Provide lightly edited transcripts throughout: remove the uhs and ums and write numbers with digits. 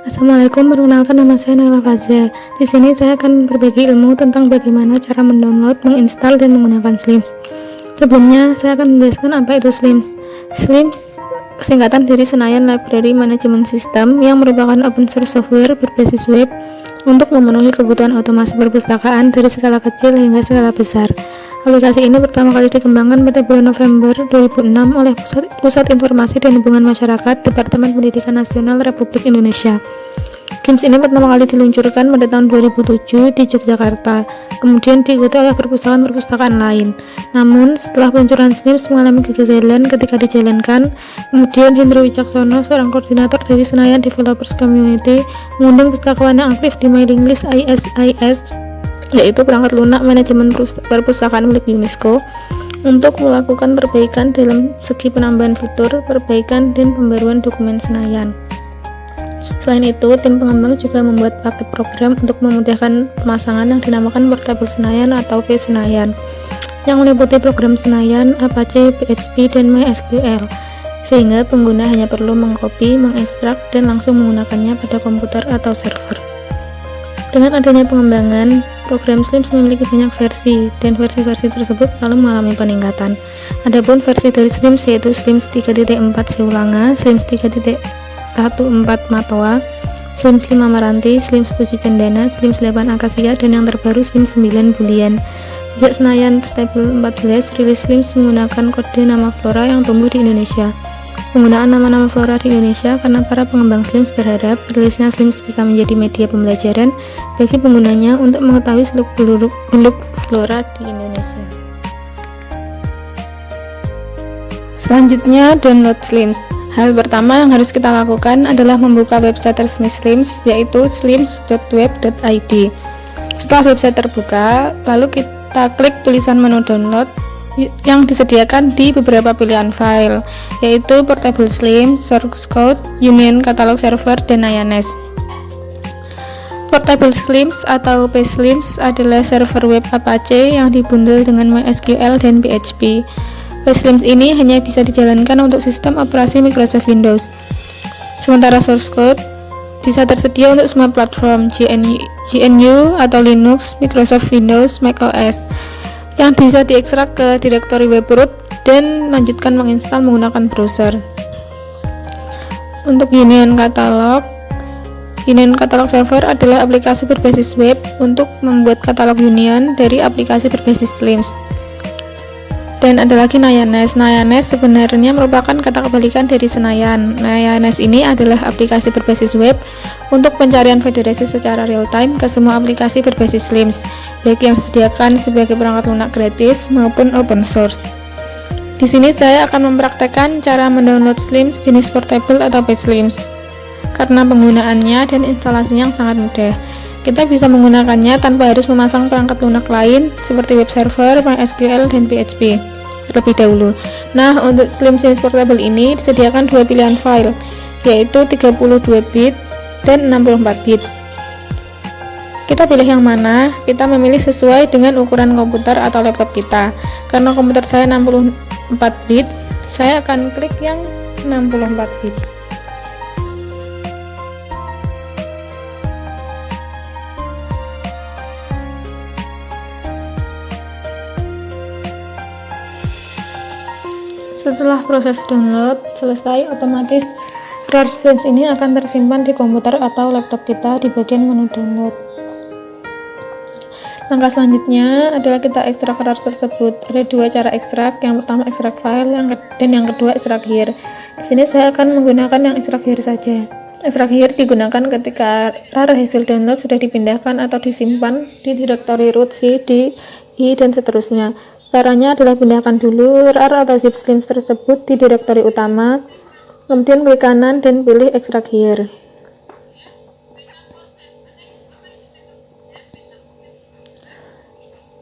Assalamualaikum, perkenalkan nama saya Naila Fazia. Di sini saya akan berbagi ilmu tentang bagaimana cara mendownload, menginstal, dan menggunakan Slims. Sebelumnya, saya akan menjelaskan apa itu Slims. Slims singkatan dari Senayan Library Management System yang merupakan open source software berbasis web untuk memenuhi kebutuhan otomasi perpustakaan dari skala kecil hingga skala besar. Aplikasi ini pertama kali dikembangkan pada bulan November 2006 oleh Pusat Informasi dan Hubungan Masyarakat Departemen Pendidikan Nasional Republik Indonesia. Slims ini pertama kali diluncurkan pada tahun 2007 di Yogyakarta, kemudian diikuti oleh perpustakaan-perpustakaan lain. Namun, setelah peluncuran Slims mengalami kegagalan ketika dijalankan, kemudian Hendro Wicaksono, seorang koordinator dari Senayan Developers Community, mengundang pustakawan yang aktif di mailing list ISIS, yaitu perangkat lunak manajemen perpustakaan milik UNESCO, untuk melakukan perbaikan dalam segi penambahan fitur, perbaikan, dan pembaruan dokumen Senayan. Selain itu, tim pengembang juga membuat paket program untuk memudahkan pemasangan yang dinamakan Portable Senayan atau vSenayan, yang meliputi program Senayan, Apache, PHP, dan MySQL, sehingga pengguna hanya perlu mengcopy, mengekstrak, dan langsung menggunakannya pada komputer atau server. Dengan adanya pengembangan, program Slims memiliki banyak versi, dan versi-versi tersebut selalu mengalami peningkatan. Adapun versi dari Slims yaitu Slims 3.4 Seulanga, Slims 3.14 Matoa, Slims 5 Maranti, Slims 7 Cendana, Slims 8 Akasia, dan yang terbaru Slims 9 Bulian. Sejak Senayan Stable 14 rilis Slims menggunakan kode nama flora yang tumbuh di Indonesia. Penggunaan nama-nama flora di Indonesia karena para pengembang Slims berharap rilisnya Slims bisa menjadi media pembelajaran bagi penggunanya untuk mengetahui seluk-beluk flora di Indonesia. Selanjutnya, download Slims. Hal pertama yang harus kita lakukan adalah membuka website resmi Slims, yaitu slims.web.id. Setelah website terbuka, lalu kita klik tulisan menu download yang disediakan di beberapa pilihan file, yaitu Portable Slims, Source Code, Union Catalog Server, dan IANS. Portable Slims atau PSlims adalah server web Apache yang dibundel dengan MySQL dan PHP. PSlims ini hanya bisa dijalankan untuk sistem operasi Microsoft Windows. Sementara source code bisa tersedia untuk semua platform GNU atau Linux, Microsoft Windows, macOS, yang bisa diekstrak ke direktori web root dan lanjutkan menginstal menggunakan browser. Untuk Union Catalog Server adalah aplikasi berbasis web untuk membuat katalog Union dari aplikasi berbasis Slims. Dan ada lagi IANS. IANS sebenarnya merupakan kata kebalikan dari Senayan. IANS ini adalah aplikasi berbasis web untuk pencarian federasi secara real time ke semua aplikasi berbasis Slims, baik yang disediakan sebagai perangkat lunak gratis maupun open source. Di sini saya akan mempraktekkan cara mendownload Slims jenis portable atau PSlims. Karena penggunaannya dan instalasinya yang sangat mudah, kita bisa menggunakannya tanpa harus memasang perangkat lunak lain seperti web server, MySQL, dan PHP terlebih dahulu. Nah, untuk Slims jenis portable ini disediakan dua pilihan file, yaitu 32 bit dan 64 bit. Kita pilih yang mana? Kita memilih sesuai dengan ukuran komputer atau laptop kita. Karena komputer saya 64 bit, saya akan klik yang 64 bit. Setelah proses download selesai, otomatis RAR Slims ini akan tersimpan di komputer atau laptop kita di bagian menu download. Langkah selanjutnya adalah kita ekstrak RAR tersebut. Ada dua cara ekstrak, yang pertama ekstrak file dan yang kedua ekstrak here. Di sini saya akan menggunakan yang ekstrak here saja. Ekstrak here digunakan ketika RAR hasil download sudah dipindahkan atau disimpan di direktori root C, D, I, dan seterusnya. Caranya adalah pindahkan dulu RAR atau zip Slims tersebut di direktori utama, kemudian klik kanan dan pilih extract here.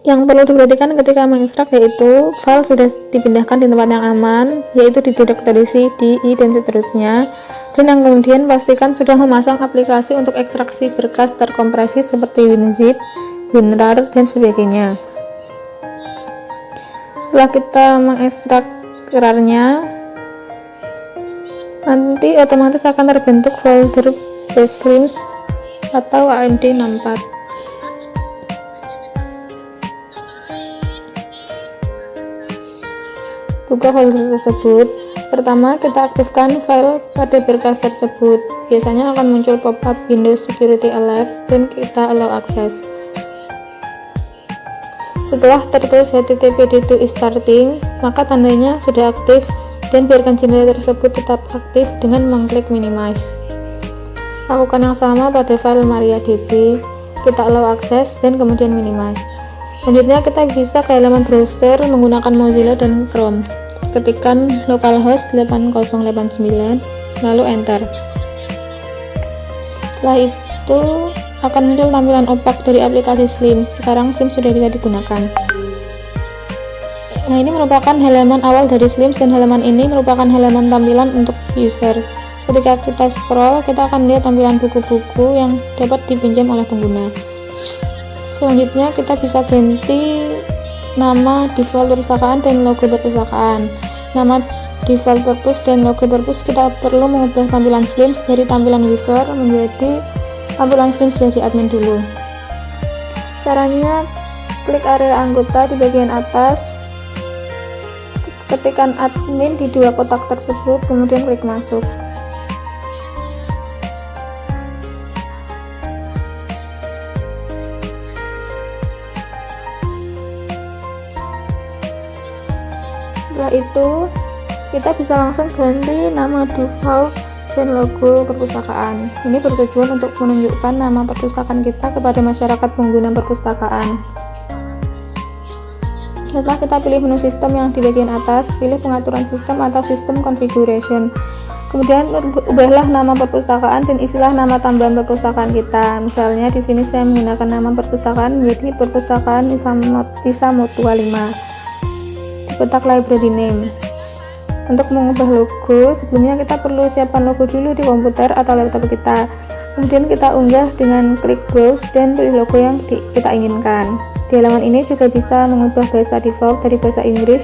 Yang perlu diperhatikan ketika mengekstrak yaitu file sudah dipindahkan di tempat yang aman, yaitu di direktori C, D, I, dan seterusnya, dan yang kemudian pastikan sudah memasang aplikasi untuk ekstraksi berkas terkompresi seperti WinZip, WinRAR, dan sebagainya. Setelah kita mengekstrak RAR-nya, nanti otomatis akan terbentuk folder Best Slims atau AMD 64. Buka folder tersebut. Pertama, kita aktifkan file pada berkas tersebut. Biasanya akan muncul pop-up Windows Security Alert dan kita allow access. Setelah tertulis HTTPD to is starting, maka tandanya sudah aktif dan biarkan jendela tersebut tetap aktif dengan mengklik minimize. Lakukan yang sama pada file MariaDB, kita allow access dan kemudian minimize. Selanjutnya kita bisa ke halaman browser menggunakan Mozilla dan Chrome. Ketikkan localhost 8089 lalu enter. Setelah itu akan muncul tampilan opak dari aplikasi Slims. Sekarang Slims sudah bisa digunakan. Nah, ini merupakan halaman awal dari Slims dan halaman ini merupakan halaman tampilan untuk user. Ketika kita scroll, kita akan melihat tampilan buku-buku yang dapat dipinjam oleh pengguna. Selanjutnya kita bisa ganti nama default perpustakaan dan logo perpustakaan. Nama default purpose dan logo purpose kita perlu mengubah tampilan Slims dari tampilan user menjadi tampilan Slims dari admin dulu. Caranya, klik area anggota di bagian atas, ketikkan admin di dua kotak tersebut, kemudian klik masuk. Setelah itu kita bisa langsung ganti nama default dan logo perpustakaan. Ini bertujuan untuk menunjukkan nama perpustakaan kita kepada masyarakat pengguna perpustakaan. Setelah kita pilih menu sistem yang di bagian atas, pilih pengaturan sistem atau sistem configuration. Kemudian ubahlah nama perpustakaan dan isilah nama tambahan perpustakaan kita. Misalnya di sini saya menggunakan nama perpustakaan menjadi perpustakaan Isamotua 5. Kotak library name. Untuk mengubah logo, sebelumnya kita perlu siapkan logo dulu di komputer atau laptop kita. Kemudian kita unggah dengan klik browse dan pilih logo yang kita inginkan. Di halaman ini juga bisa mengubah bahasa default dari bahasa Inggris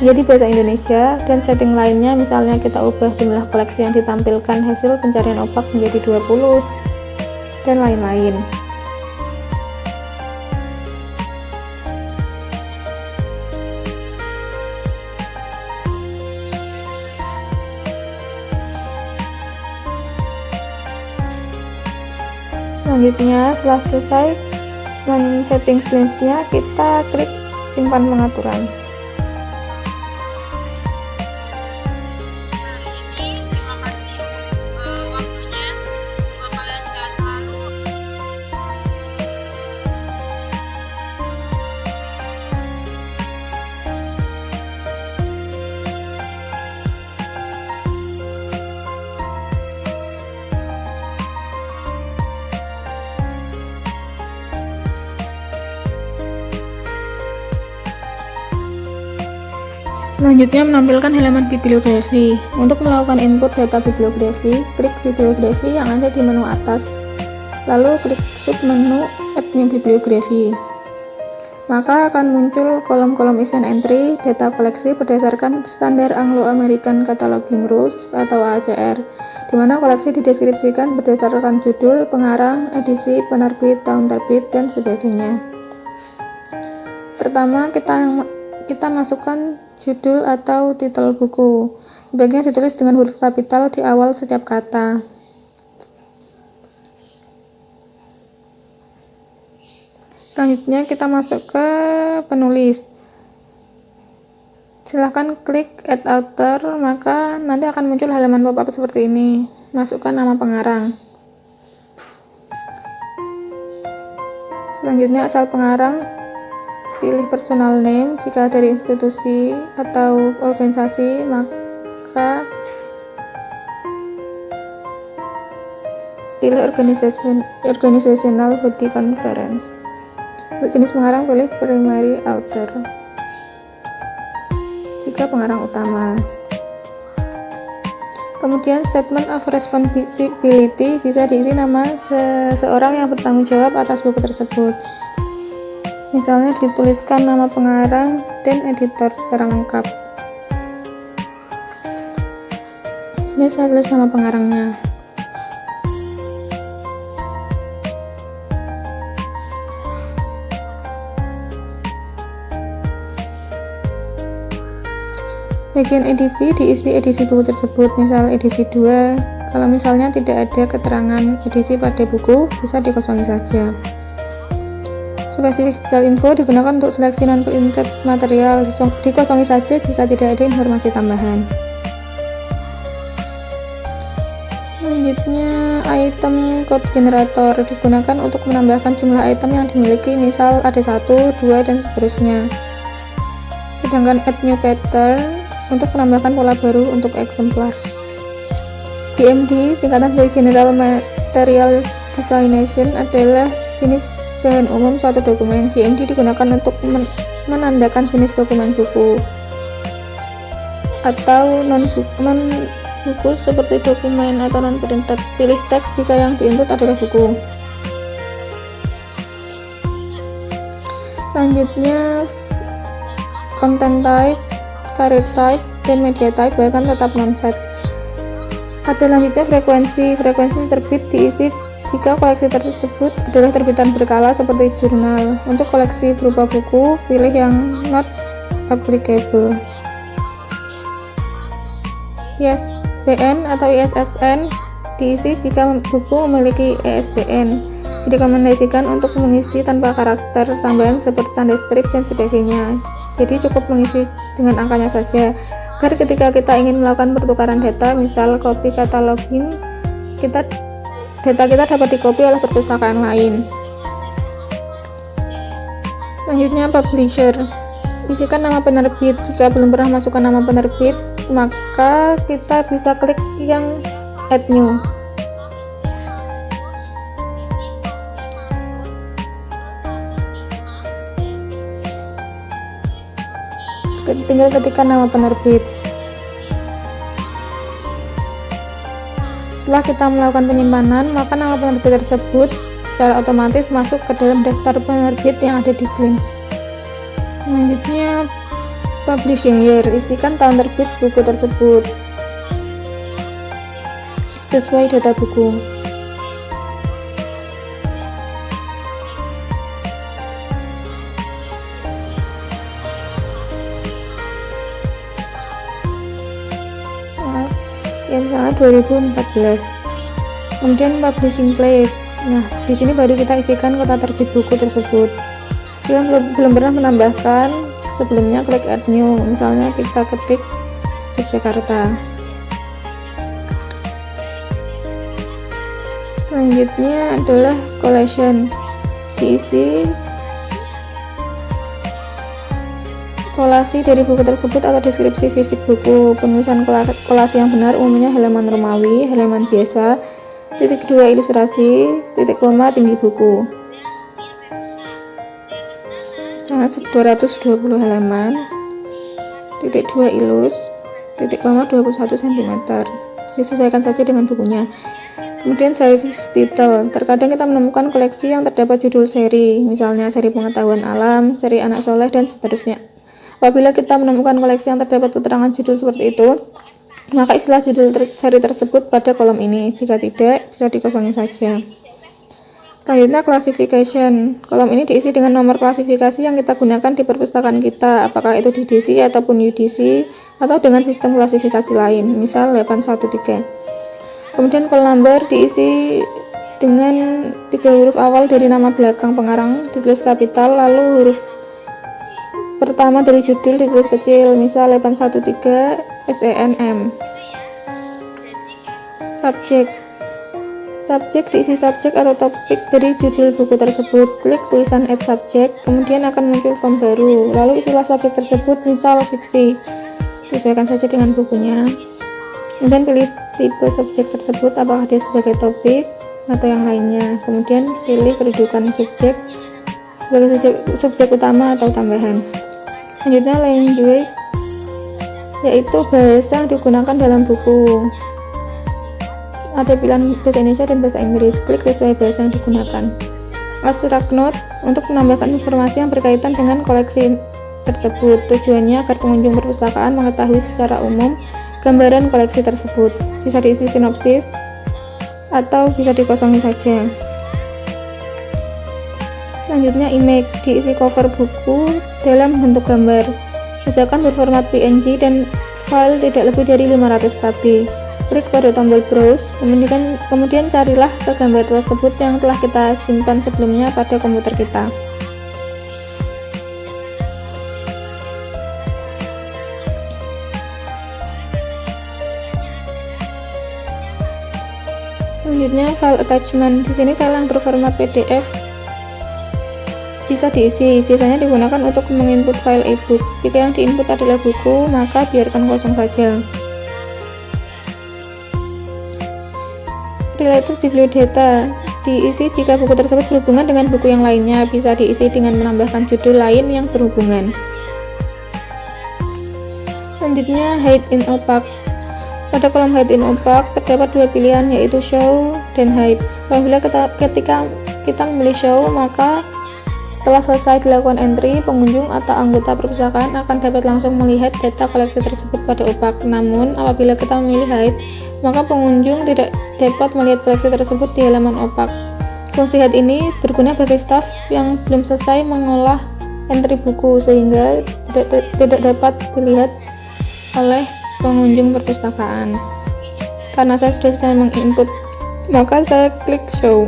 menjadi bahasa Indonesia dan setting lainnya, misalnya kita ubah jumlah koleksi yang ditampilkan hasil pencarian opak menjadi 20 dan lain-lain. Selanjutnya, setelah selesai men-setting Slims-nya, kita klik simpan pengaturan. Selanjutnya menampilkan halaman bibliografi. Untuk melakukan input data bibliografi, klik bibliografi yang ada di menu atas, lalu klik submenu Add New Bibliography. Maka akan muncul kolom-kolom isian entry data koleksi berdasarkan standar Anglo-American Cataloging Rules atau ACR, di mana koleksi dideskripsikan berdasarkan judul, pengarang, edisi, penerbit, tahun terbit, dan sebagainya. Pertama, kita masukkan judul atau titel buku. Sebaiknya ditulis dengan huruf kapital di awal setiap kata. Selanjutnya kita masuk ke penulis. Silahkan klik add author, maka nanti akan muncul halaman pop-up seperti ini. Masukkan nama pengarang. Selanjutnya asal pengarang, pilih personal name. Jika dari institusi atau organisasi, maka pilih organizational body conference. Untuk jenis pengarang, pilih primary author jika pengarang utama. Kemudian statement of responsibility bisa diisi nama seseorang yang bertanggung jawab atas buku tersebut. Misalnya dituliskan nama pengarang dan editor secara lengkap. Ini saya tulis nama pengarangnya. Bagian edisi diisi edisi buku tersebut, misal edisi 2. Kalau misalnya tidak ada keterangan edisi pada buku, bisa dikosongi saja. Spesifik detail info digunakan untuk seleksi non-printed material, dikosongi saja jika tidak ada informasi tambahan. Selanjutnya, item code generator digunakan untuk menambahkan jumlah item yang dimiliki, misal ada 1, 2, dan seterusnya. Sedangkan add new pattern untuk menambahkan pola baru untuk eksemplar. GMD, singkatan dari General Material Designation, adalah jenis bahan umum suatu dokumen. GMD digunakan untuk menandakan jenis dokumen buku atau non-buku seperti dokumen atau non-printed. Pilih teks jika yang diinput adalah buku. Selanjutnya, content type, career type, dan media type bahkan tetap non-set. Ada lanjutnya frekuensi terbit diisi jika koleksi tersebut adalah terbitan berkala seperti jurnal. Untuk koleksi berupa buku, pilih yang not applicable. ISBN atau ISSN diisi jika buku memiliki ISBN. Direkomendasikan untuk mengisi tanpa karakter tambahan seperti tanda strip dan sebagainya. Jadi cukup mengisi dengan angkanya saja, agar ketika kita ingin melakukan pertukaran data, misal copy cataloging, data kita dapat dikopi oleh perpustakaan lain. Selanjutnya, publisher. Isikan nama penerbit. Jika belum pernah masukkan nama penerbit, maka kita bisa klik yang add new. Tinggal ketikkan nama penerbit. Setelah kita melakukan penyimpanan, maka nama penerbit tersebut secara otomatis masuk ke dalam daftar penerbit yang ada di Slims. Selanjutnya, publishing year. Isikan tahun terbit buku tersebut sesuai data buku. Ya, misalnya 2014. Kemudian publishing place. Nah, di sini baru kita isikan kota terbit buku tersebut. Jika belum pernah menambahkan sebelumnya, klik add new. Misalnya kita ketik Yogyakarta. Selanjutnya adalah collection. Diisi kolasi dari buku tersebut atau deskripsi fisik buku. Penulisan kolasi yang benar umumnya halaman Romawi, halaman biasa, titik 2 ilustrasi, titik koma tinggi buku. Sangat 220 halaman, titik 2 ilus, titik koma 21 cm. Disesuaikan saja dengan bukunya. Kemudian size title. Terkadang kita menemukan koleksi yang terdapat judul seri, misalnya seri pengetahuan alam, seri anak soleh, dan seterusnya. Apabila kita menemukan koleksi yang terdapat keterangan judul seperti itu, maka istilah judul seri tersebut pada kolom ini. Jika tidak, bisa dikosongi saja. Selanjutnya, classification. Kolom ini diisi dengan nomor klasifikasi yang kita gunakan di perpustakaan kita, apakah itu DDC ataupun UDC, atau dengan sistem klasifikasi lain, misal 813. Kemudian kolom number diisi dengan 3 huruf awal dari nama belakang pengarang ditulis kapital, lalu huruf pertama dari judul ditulis kecil, misal 813 SENM. Subjek diisi subjek atau topik dari judul buku tersebut. Klik tulisan add subject, kemudian akan muncul form baru. Lalu isilah subjek tersebut, misal fiksi. Sesuaikan saja dengan bukunya. Kemudian pilih tipe subjek tersebut, apakah dia sebagai topik atau yang lainnya. Kemudian pilih kedudukan subjek sebagai subjek utama atau tambahan. Selanjutnya, language, yaitu bahasa yang digunakan dalam buku. Ada pilihan bahasa Indonesia dan bahasa Inggris. Klik sesuai bahasa yang digunakan. Abstract note, untuk menambahkan informasi yang berkaitan dengan koleksi tersebut. Tujuannya agar pengunjung perpustakaan mengetahui secara umum gambaran koleksi tersebut. Bisa diisi sinopsis atau bisa dikosongi saja. Selanjutnya, image, diisi cover buku dalam bentuk gambar. Usahakan berformat PNG dan file tidak lebih dari 500 KB. Klik pada tombol browse, kemudian carilah ke gambar tersebut yang telah kita simpan sebelumnya pada komputer kita. Selanjutnya file attachment. Di sini file yang berformat PDF bisa diisi, biasanya digunakan untuk menginput file e-book. Jika yang diinput adalah buku, maka biarkan kosong saja. Related bibliodata diisi jika buku tersebut berhubungan dengan buku yang lainnya, bisa diisi dengan menambahkan judul lain yang berhubungan. Selanjutnya hide in opaque. Pada kolom hide in opaque terdapat dua pilihan, yaitu show dan hide. Apabila ketika kita memilih show, maka setelah selesai dilakukan entry, pengunjung atau anggota perpustakaan akan dapat langsung melihat data koleksi tersebut pada opaque. Namun, apabila kita memilih hide, maka pengunjung tidak dapat melihat koleksi tersebut di halaman opaque. Fungsi hide ini berguna bagi staf yang belum selesai mengolah entry buku, sehingga tidak dapat dilihat oleh pengunjung perpustakaan. Karena saya sudah selesai menginput, maka saya klik show.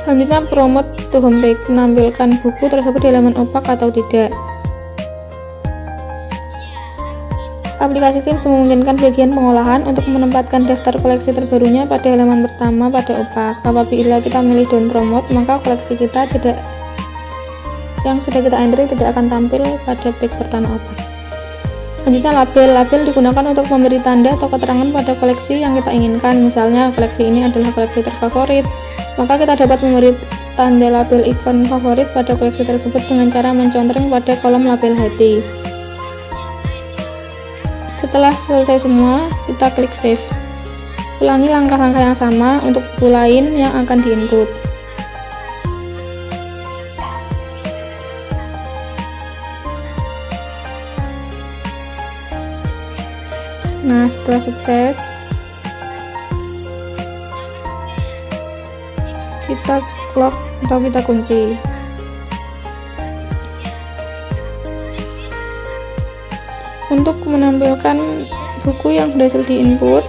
Selanjutnya promote to homepage, menampilkan buku tersebut di halaman opaque atau tidak. Aplikasi Slims memungkinkan bagian pengolahan untuk menempatkan daftar koleksi terbarunya pada halaman pertama pada opaque. Apabila kita memilih down promote, maka koleksi kita yang sudah kita entry tidak akan tampil pada page pertama opaque. Selanjutnya label. Label digunakan untuk memberi tanda atau keterangan pada koleksi yang kita inginkan. Misalnya koleksi ini adalah koleksi terfavorit, maka kita dapat memberi tanda label ikon favorit pada koleksi tersebut dengan cara mencontreng pada kolom label hati. Setelah selesai semua, kita klik save. Ulangi langkah-langkah yang sama untuk buku lain yang akan diinput. Nah, setelah sukses, kita lock atau kita kunci. Untuk menampilkan buku yang berhasil diinput,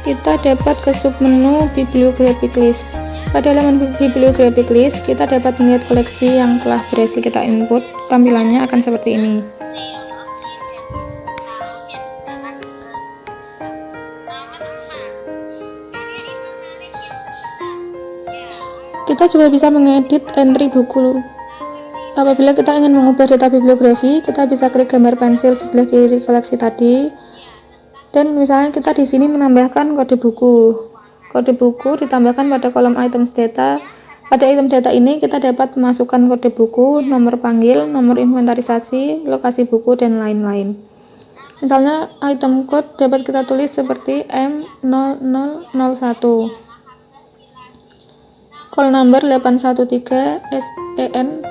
kita dapat ke submenu bibliographic list. Pada halaman bibliographic list, kita dapat melihat koleksi yang telah berhasil kita input. Tampilannya akan seperti ini. Kita juga bisa mengedit entry buku. Apabila kita ingin mengubah data bibliografi, kita bisa klik gambar pensil sebelah kiri koleksi tadi, dan misalnya kita di sini menambahkan kode buku. Kode buku ditambahkan pada kolom items data. Pada item data ini kita dapat memasukkan kode buku, nomor panggil, nomor inventarisasi, lokasi buku, dan lain-lain. Misalnya item code dapat kita tulis seperti M0001. Call number 813 SENM,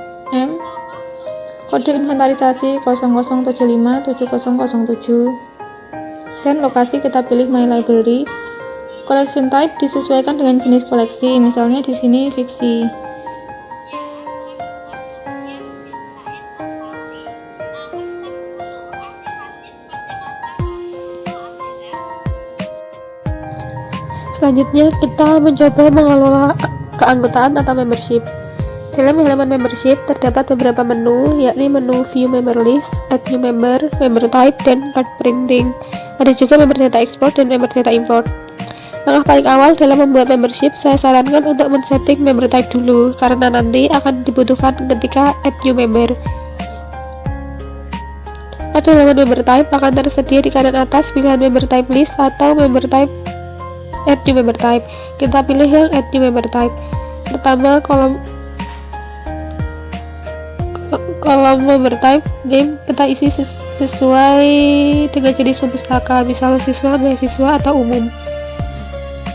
kode inventarisasi 00757007, dan lokasi kita pilih my library. Collection type disesuaikan dengan jenis koleksi, misalnya di sini fiksi. Selanjutnya kita mencoba mengelola keanggotaan atau membership. Dalam halaman membership terdapat beberapa menu, yakni menu view member list, add new member, member type, dan card printing. Ada juga member data export dan member data import. Langkah paling awal dalam membuat membership, saya sarankan untuk men-setting member type dulu, karena nanti akan dibutuhkan ketika add new member. Pada halaman member type akan tersedia di kanan atas pilihan member type list atau member type add new member type. Kita pilih yang add new member type. Pertama, kolom member type name kita isi sesuai dengan jenis pustaka, misal siswa, mahasiswa, atau umum.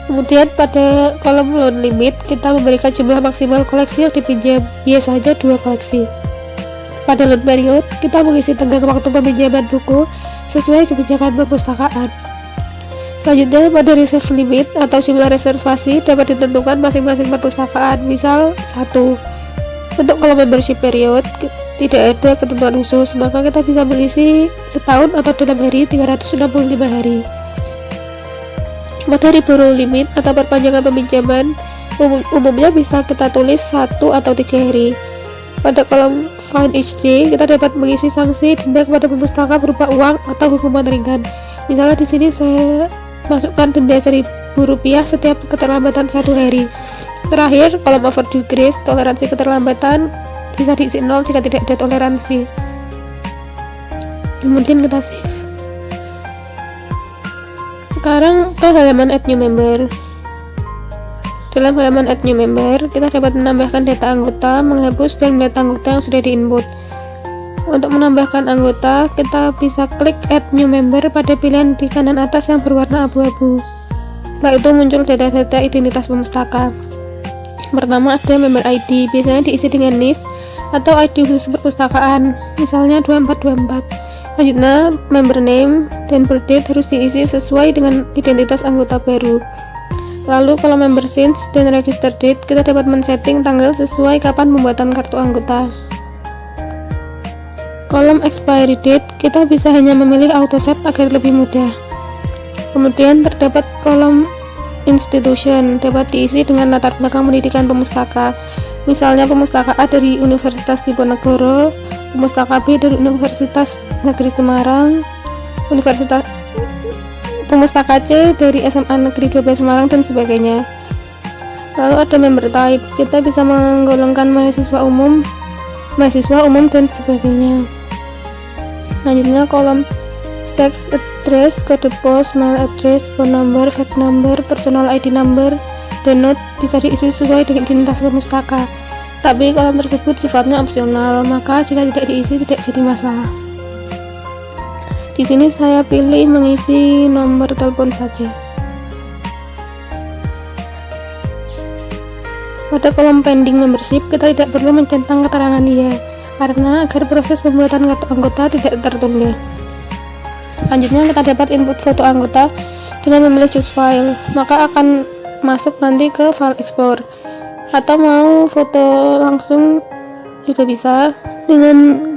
Kemudian pada kolom loan limit kita memberikan jumlah maksimal koleksi yang dipinjam, biasanya 2 koleksi. Pada loan period kita mengisi tenggang waktu peminjaman buku sesuai kebijakan perpustakaan. Selanjutnya pada reserve limit atau jumlah reservasi dapat ditentukan masing-masing perpustakaan, misal 1. Untuk kalau membership period tidak ada ketentuan khusus, maka kita bisa mengisi setahun atau dalam hari 365 hari. Materi borrow limit atau perpanjangan peminjaman umumnya bisa kita tulis 1 atau 3 hari. Pada kolom fine each day kita dapat mengisi sanksi denda kepada pemustaka berupa uang atau hukuman ringan. Misalnya di sini saya masukkan denda Rp1.000 setiap keterlambatan 1 hari. Terakhir, kolom overdue grace, toleransi keterlambatan bisa diisi 0 jika tidak ada toleransi. Kemudian kita save. Sekarang ke halaman add new member. Dalam halaman add new member, kita dapat menambahkan data anggota, menghapus dan melihat anggota yang sudah di-input. Untuk menambahkan anggota, kita bisa klik add new member pada pilihan di kanan atas yang berwarna abu-abu. Setelah itu muncul data-data identitas pemustaka. Pertama ada member ID, biasanya diisi dengan NIS atau ID khusus perpustakaan, misalnya 2424. Selanjutnya member name dan birth date harus diisi sesuai dengan identitas anggota baru. Lalu kalau member since dan register date, kita dapat men-setting tanggal sesuai kapan pembuatan kartu anggota. Kolom expiry date, kita bisa hanya memilih auto set agar lebih mudah. Kemudian terdapat kolom institution, dapat diisi dengan latar belakang pendidikan pemustaka. Misalnya pemustaka A dari Universitas Diponegoro, pemustaka B dari Universitas Negeri Semarang, pemustaka C dari SMA Negeri 12 Semarang, dan sebagainya. Lalu ada member type, kita bisa menggolongkan mahasiswa umum, dan sebagainya. Selanjutnya kolom sex address, kode pos, mail address, phone number, fax number, personal ID number, dan note bisa diisi sesuai dengan identitas pemustaka. Tapi kolom tersebut sifatnya opsional, maka jika tidak diisi tidak jadi masalah. Di sini saya pilih mengisi nomor telepon saja. Pada kolom pending membership, kita tidak perlu mencentang keterangan dia, karena agar proses pembuatan kartu anggota tidak tertunda. Selanjutnya kita dapat input foto anggota dengan memilih choose file, maka akan masuk nanti ke file export. Atau mau foto langsung juga bisa dengan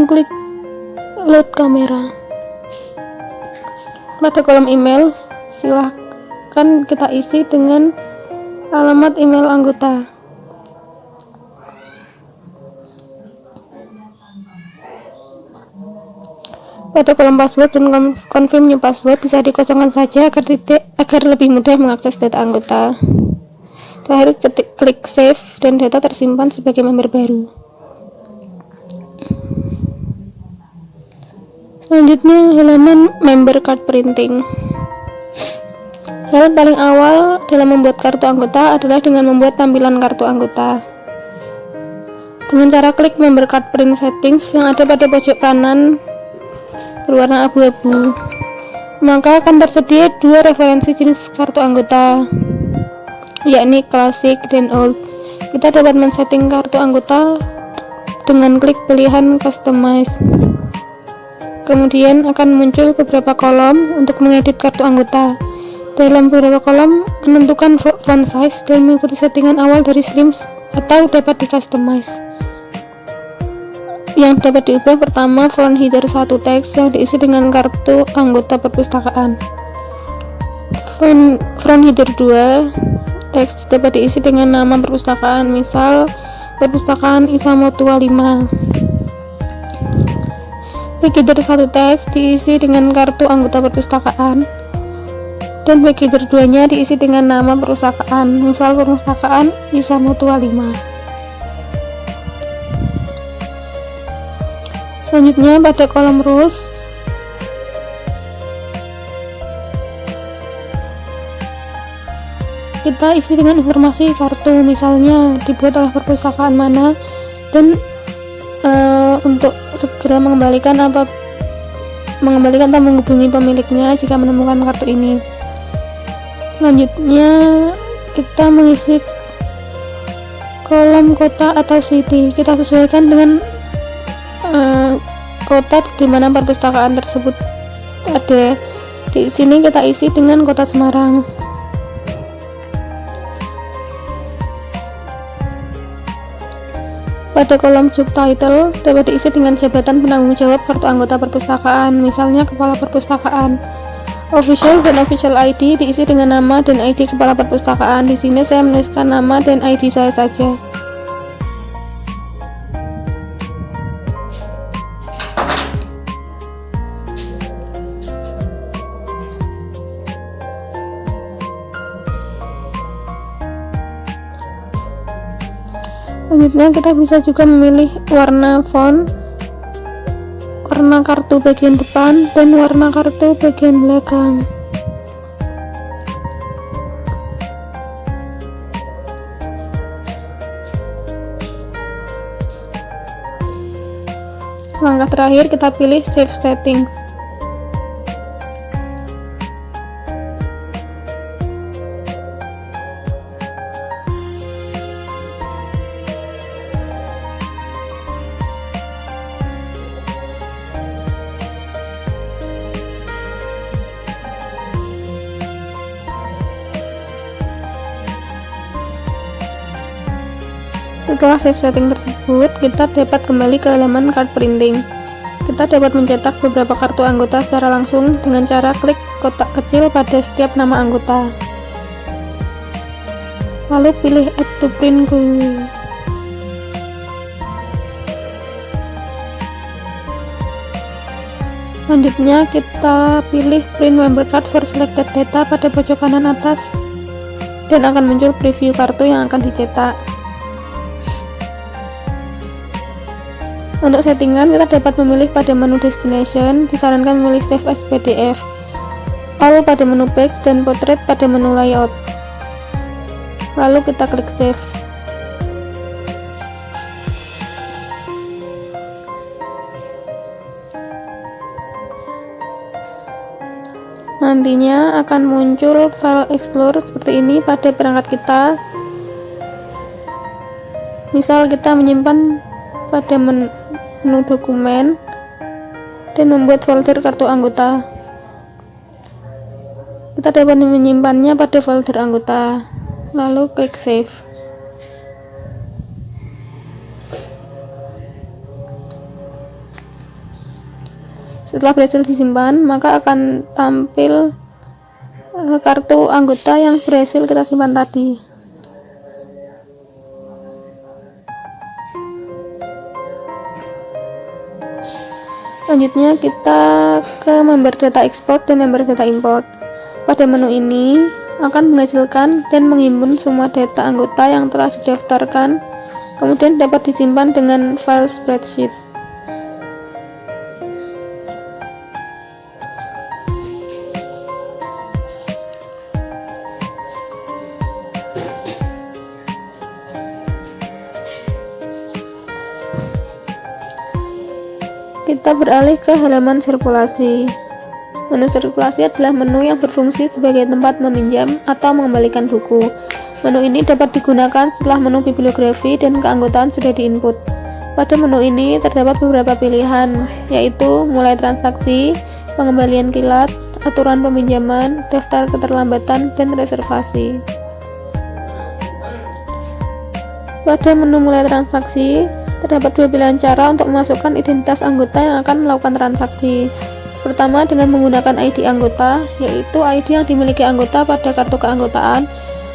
klik load kamera. Pada kolom email, silahkan kita isi dengan alamat email anggota. Pada kolom password dan confirm new password bisa dikosongkan saja agar lebih mudah mengakses data anggota. Terakhir klik save dan data tersimpan sebagai member baru. Selanjutnya halaman member card printing. Hal paling awal dalam membuat kartu anggota adalah dengan membuat tampilan kartu anggota. Dengan cara klik member card print settings yang ada pada pojok kanan berwarna abu-abu, maka akan tersedia dua referensi jenis kartu anggota, yakni classic dan old. Kita dapat men-setting kartu anggota dengan klik pilihan customize. Kemudian akan muncul beberapa kolom untuk mengedit kartu anggota. Dalam beberapa kolom menentukan font size dan mengikuti settingan awal dari slim atau dapat di-customize. Yang dapat diubah pertama font header 1 teks yang diisi dengan kartu anggota perpustakaan. Font header 2 teks dapat diisi dengan nama perpustakaan, misal perpustakaan Isamotua 5. Page header 1 teks diisi dengan kartu anggota perpustakaan, dan page header 2 nya diisi dengan nama perpustakaan, misal perpustakaan Isamotua 5. Selanjutnya pada kolom rules, kita isi dengan informasi kartu, misalnya dibuat oleh perpustakaan mana, dan untuk segera mengembalikan atau menghubungi pemiliknya jika menemukan kartu ini. Selanjutnya kita mengisi kolom kota atau city. Kita sesuaikan dengan kota di mana perpustakaan tersebut ada. Di sini kita isi dengan kota Semarang. Pada kolom job title dapat diisi dengan jabatan penanggung jawab kartu anggota perpustakaan, misalnya kepala perpustakaan. Official dan official ID diisi dengan nama dan ID kepala perpustakaan. Di sini saya menuliskan nama dan ID saya saja. Selanjutnya kita bisa juga memilih warna font, warna kartu bagian depan, dan warna kartu bagian belakang. Langkah terakhir kita pilih Save Settings. Setelah save setting tersebut, kita dapat kembali ke halaman card printing. Kita dapat mencetak beberapa kartu anggota secara langsung dengan cara klik kotak kecil pada setiap nama anggota. Lalu pilih Add to Print GUI. Selanjutnya kita pilih Print Member Card for Selected Data pada pojok kanan atas dan akan muncul preview kartu yang akan dicetak. Untuk settingan, kita dapat memilih pada menu Destination, disarankan memilih Save as PDF, All pada menu Page, dan Portrait pada menu Layout. Lalu kita klik Save. Nantinya akan muncul file Explorer seperti ini pada perangkat kita. Misal kita menyimpan pada menu dokumen dan membuat folder kartu anggota. Kita dapat menyimpannya pada folder anggota, lalu klik save. Setelah berhasil disimpan, maka akan tampil kartu anggota yang berhasil kita simpan tadi. Selanjutnya kita ke member data export dan member data import. Pada menu ini akan menghasilkan dan menghimpun semua data anggota yang telah didaftarkan, kemudian dapat disimpan dengan file spreadsheet. Kita beralih ke halaman sirkulasi. Menu sirkulasi adalah menu yang berfungsi sebagai tempat meminjam atau mengembalikan buku. Menu ini dapat digunakan setelah menu bibliografi dan keanggotaan sudah diinput. Pada menu ini terdapat beberapa pilihan, yaitu mulai transaksi, pengembalian kilat, aturan peminjaman, daftar keterlambatan, dan reservasi. Pada menu mulai transaksi, terdapat dua pilihan cara untuk memasukkan identitas anggota yang akan melakukan transaksi. Pertama, dengan menggunakan ID anggota, yaitu ID yang dimiliki anggota pada kartu keanggotaan,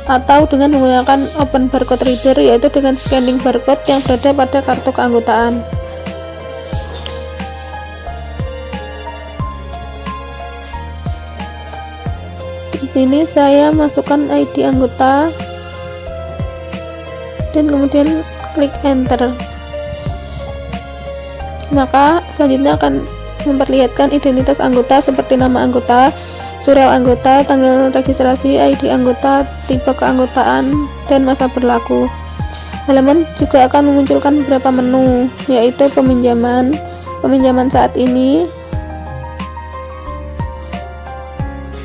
atau dengan menggunakan Open Barcode Reader, yaitu dengan scanning barcode yang berada pada kartu keanggotaan. Di sini saya masukkan ID anggota dan kemudian klik Enter. Maka selanjutnya akan memperlihatkan identitas anggota seperti nama anggota, surel anggota, tanggal registrasi, ID anggota, tipe keanggotaan, dan masa berlaku. Halaman juga akan memunculkan beberapa menu, yaitu peminjaman saat ini,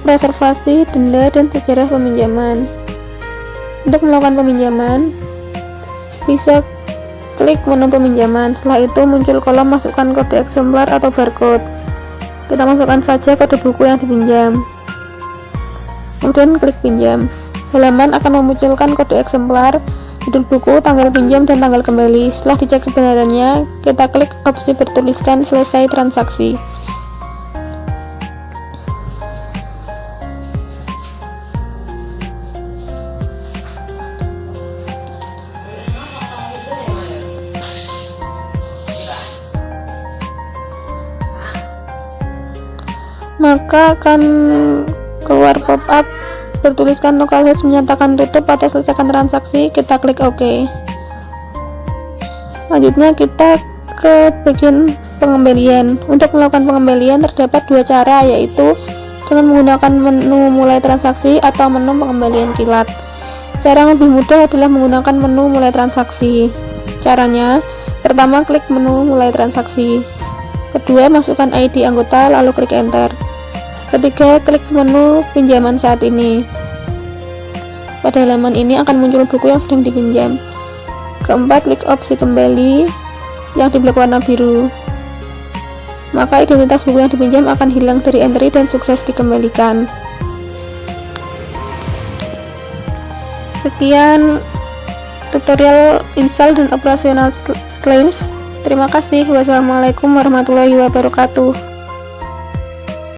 reservasi, denda, dan sejarah peminjaman. Untuk melakukan peminjaman, bisa klik menu peminjaman. Setelah itu muncul kolom masukkan kode eksemplar atau barcode. Kita masukkan saja kode buku yang dipinjam, kemudian klik pinjam. Halaman akan memunculkan kode eksemplar judul buku, tanggal pinjam, dan tanggal kembali. Setelah dicek kebenarannya, kita klik opsi bertuliskan selesai transaksi. Maka akan keluar pop-up bertuliskan localhost menyatakan tutup atau selesaikan transaksi. Kita klik OK. Selanjutnya kita ke bagian pengembalian. Untuk melakukan pengembalian terdapat dua cara, yaitu dengan menggunakan menu mulai transaksi atau menu pengembalian kilat. Cara yang lebih mudah adalah menggunakan menu mulai transaksi. Caranya, pertama klik menu mulai transaksi. Kedua, masukkan ID anggota lalu klik enter. Ketiga, klik menu pinjaman saat ini. Pada halaman ini akan muncul buku yang sedang dipinjam. Keempat, klik opsi kembali yang di blok warna biru. Maka identitas buku yang dipinjam akan hilang dari entry dan sukses dikembalikan. Sekian tutorial install dan operasional Slimes. Terima kasih. Wassalamualaikum warahmatullahi wabarakatuh.